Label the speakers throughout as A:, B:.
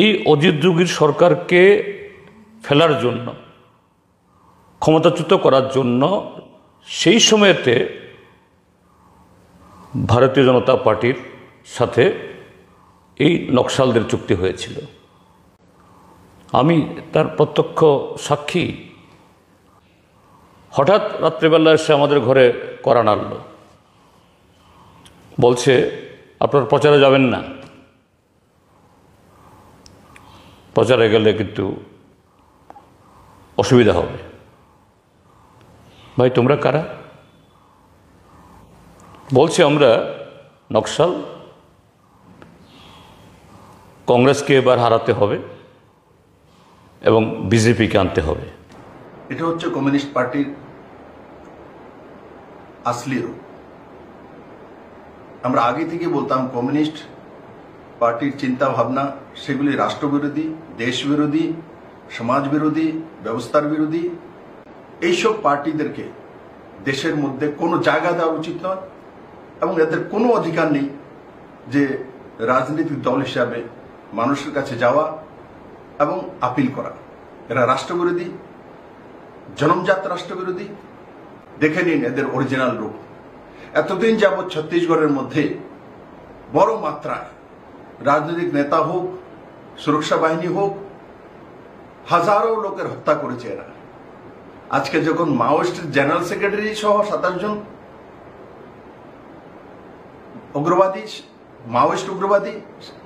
A: এই অজিত যোগীর সরকারকে ফেলার জন্য, ক্ষমতাচ্যুত করার জন্য সেই সময়তে ভারতীয় জনতা পার্টির সাথে এই নকশালদের চুক্তি হয়েছিল। আমি তার প্রত্যক্ষ সাক্ষী। হঠাৎ রাত্রিবেলা এসে আমাদের ঘরে কড়া নাড়ল, বলছে আপনার প্রচারে যাবেন না, প্রচারে গেলে কিন্তু অসুবিধা হবে। ভাই তোমরা কারা? বলছে আমরা নকশাল, কংগ্রেসকে এবার হারাতে হবে এবং বিজেপিকে আনতে হবে।
B: এটা হচ্ছে কমিউনিস্ট পার্টির আসলি রূপ। আমরা আগে থেকে বলতাম কমিউনিস্ট পার্টির চিন্তা ভাবনা সেগুলি রাষ্ট্রবিরোধী, দেশ বিরোধী, সমাজ বিরোধী, ব্যবস্থার বিরোধী। এইসব পার্টিদেরকে দেশের মধ্যে কোনো জায়গা দেওয়া উচিত নয় এবং এদের কোনো অধিকার নেই যে রাজনৈতিক দল হিসাবে মানুষের কাছে যাওয়া এবং আপিল করা। এরা রাষ্ট্রবিরোধী, জনমজাত রাষ্ট্রবিরোধী। দেখে নিন এদের অরিজিনাল রূপ। এতদিন যাবৎ ছত্তিশগড়ের মধ্যে বড় মাত্রায় রাজনৈতিক নেতা হোক, সুরক্ষা বাহিনী হোক, হাজারো লোকের হত্যা করেছে এরা। আজকে যখন মাওয়িস্টের জেনারেল সেক্রেটারি সহ 27 জন উগ্রবাদী, মাওয়িস্ট উগ্রবাদী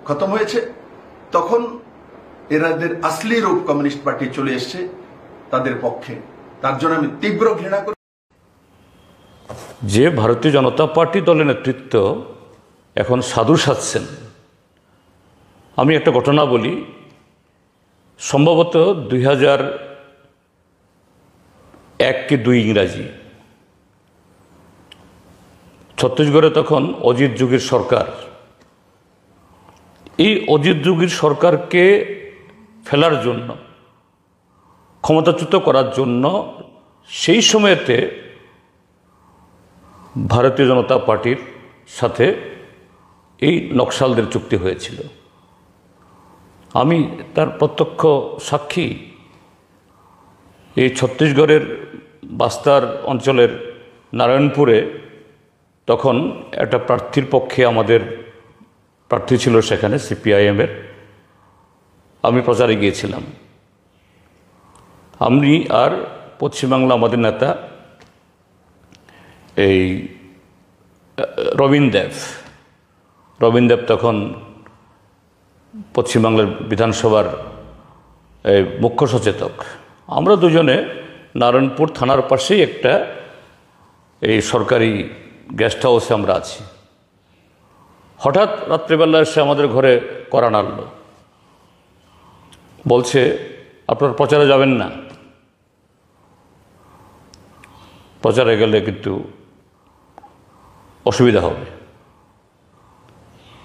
B: খতম হয়েছে, তখন এরাদের আসলি রূপ কমিউনিস্ট পার্টি চলে এসছে তাদের পক্ষে। তার জন্য আমি তীব্র ঘৃণা করি।
A: যে ভারতীয় জনতা পার্টি দলের নেতৃত্ব এখন সাধু সাজছেন। আমি একটা ঘটনা বলি। সম্ভবত 2001 কি 2 ইংরাজি, ছত্তিশগড়ে তখন অজিত যোগীর সরকার। এই অজিত যোগীর সরকারকে ফেলার জন্য, ক্ষমতাচ্যুত করার জন্য সেই সময়তে ভারতীয় জনতা পার্টির সাথে এই নকশালদের চুক্তি হয়েছিল। আমি তার প্রত্যক্ষ সাক্ষী। এই ছত্তিশগড়ের বাস্তার অঞ্চলের নারায়ণপুরে তখন একটা প্রার্থীর পক্ষে আমাদের প্রার্থী ছিল সেখানে সিপিআইএমের। আমি প্রচারে গিয়েছিলাম। আমি আর পশ্চিমবাংলা আমাদের নেতা এই রবীন দেব তখন পশ্চিমবাংলার বিধানসভার মুখ্য সচেতক। আমরা দুজনে নারায়ণপুর থানার পাশেই একটা এই সরকারি গেস্ট হাউসে আমরা আছি। হঠাৎ রাত্রিবেলা এসে আমাদের ঘরে কড়া নাড়ল, বলছে আপনার প্রচারে যাবেন না, প্রচারে গেলে কিন্তু অসুবিধা হবে।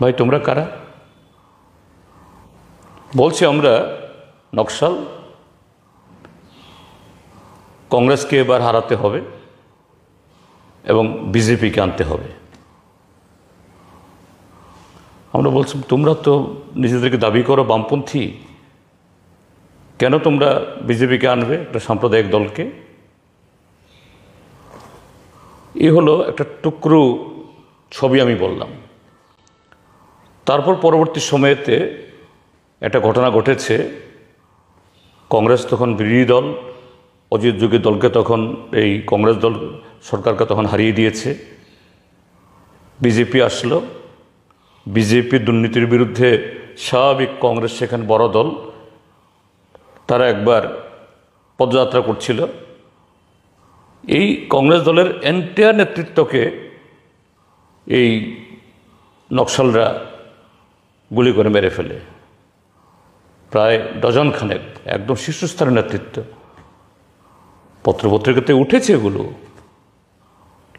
A: ভাই তোমরা কারা? বলছে আমরা নকশাল, কংগ্রেসকে এবার হারাতে হবে এবং বিজেপিকে আনতে হবে। আমরা বলছি তোমরা তো নিজেদেরকে দাবি করো বামপন্থী, কেন তোমরা বিজেপিকে আনবে, একটা সাম্প্রদায়িক দলকে? এই হলো একটা টুকরো ছবি আমি বললাম। তারপর পরবর্তী সময়েতে একটা ঘটনা ঘটেছে। কংগ্রেস তখন বিরোধী দল, অজিত যোগী দলকে তখন এই কংগ্রেস দল সরকারকে তখন হারিয়ে দিয়েছে। বিজেপি আসলো। বিজেপি দুর্নীতির বিরুদ্ধে স্বাভাবিক, কংগ্রেস সেখানে বড় দল, তারা একবার পদযাত্রা করছিল। এই কংগ্রেস দলের এন্টায়ার নেতৃত্বকে এই নকশালরা গুলি করে মেরে ফেলে। প্রায় ডজন খানেক, একদম শীর্ষস্থানের নেতৃত্ব। পত্রপত্রিকাতে উঠেছে, এগুলো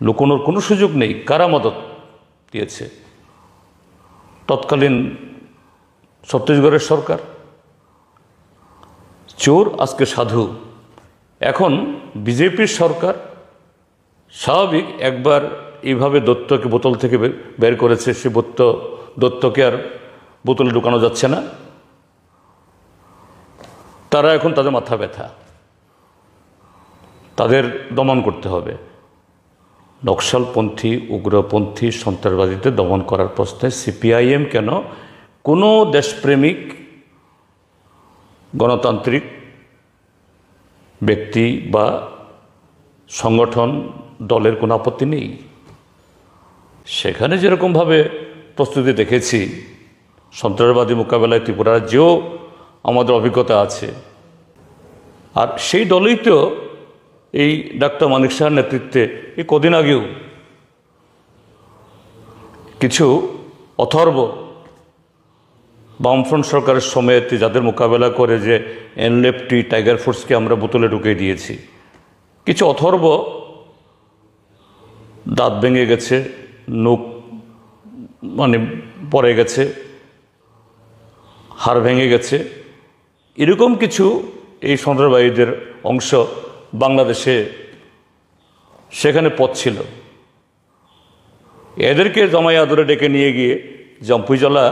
A: লুকোনোর কোনো সুযোগ নেই। কারা মদত দিয়েছে? তৎকালীন ছত্তিশগড়ের সরকার। চোর আজকে সাধু। এখন বিজেপির সরকার স্বাভাবিক, একবার এইভাবে দত্তকে বোতল থেকে বের করেছে, সে দত্তকে আর বোতলে ঢুকানো যাচ্ছে না। তারা এখন তাদের মাথা ব্যথা, তাদের দমন করতে হবে। নকশালপন্থী, উগ্রপন্থী, সন্ত্রাসবাদীদের দমন করার প্রশ্নে সিপিআইএম কেন কোনো দেশপ্রেমিক গণতান্ত্রিক ব্যক্তি বা সংগঠন দলের কোনো আপত্তি নেই। সেখানে যেরকমভাবে প্রস্তুতি দেখেছি, সন্ত্রাসবাদী মোকাবেলায় ত্রিপুরা রাজ্যেও আমাদের অভিজ্ঞতা আছে। আর সেই দলই তো এই ডাক্তার মানিক শাহর নেতৃত্বে এই কদিন আগেও কিছু অথর্ব বামফ্রন্ট সরকারের সময়তে যাদের মোকাবেলা করে যে এনলেফটি টাইগার ফোর্সকে আমরা বোতলে ঢুকিয়ে দিয়েছি, কিছু অথর্ব দাঁত ভেঙে গেছে, নখ পড়ে গেছে, হাড় ভেঙে গেছে, এরকম কিছু এই সন্ত্রাসবাদীদের অংশ বাংলাদেশে সেখানে পথ ছিল। এদেরকে জমাই আদরে ডেকে নিয়ে গিয়ে জম্পুইজলা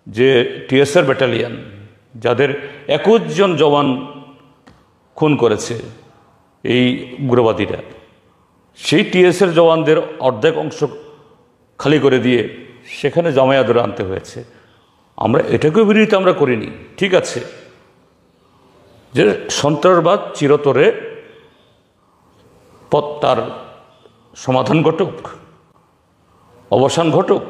A: যে টিএসআর ব্যাটালিয়ান, যাদের 21 জন জওয়ান খুন করেছে এই উগ্রবাদীরা, সেই টিএসআর জওয়ানদের অর্ধেক অংশ খালি করে দিয়ে সেখানে জমাই আদরে আনতে হয়েছে। আমরা এটাকেও বিরোধিতা আমরা করিনি, ঠিক আছে, যে সন্ত্রাসবাদ চিরতরে তার সমাধান ঘটুক, অবসান ঘটুক।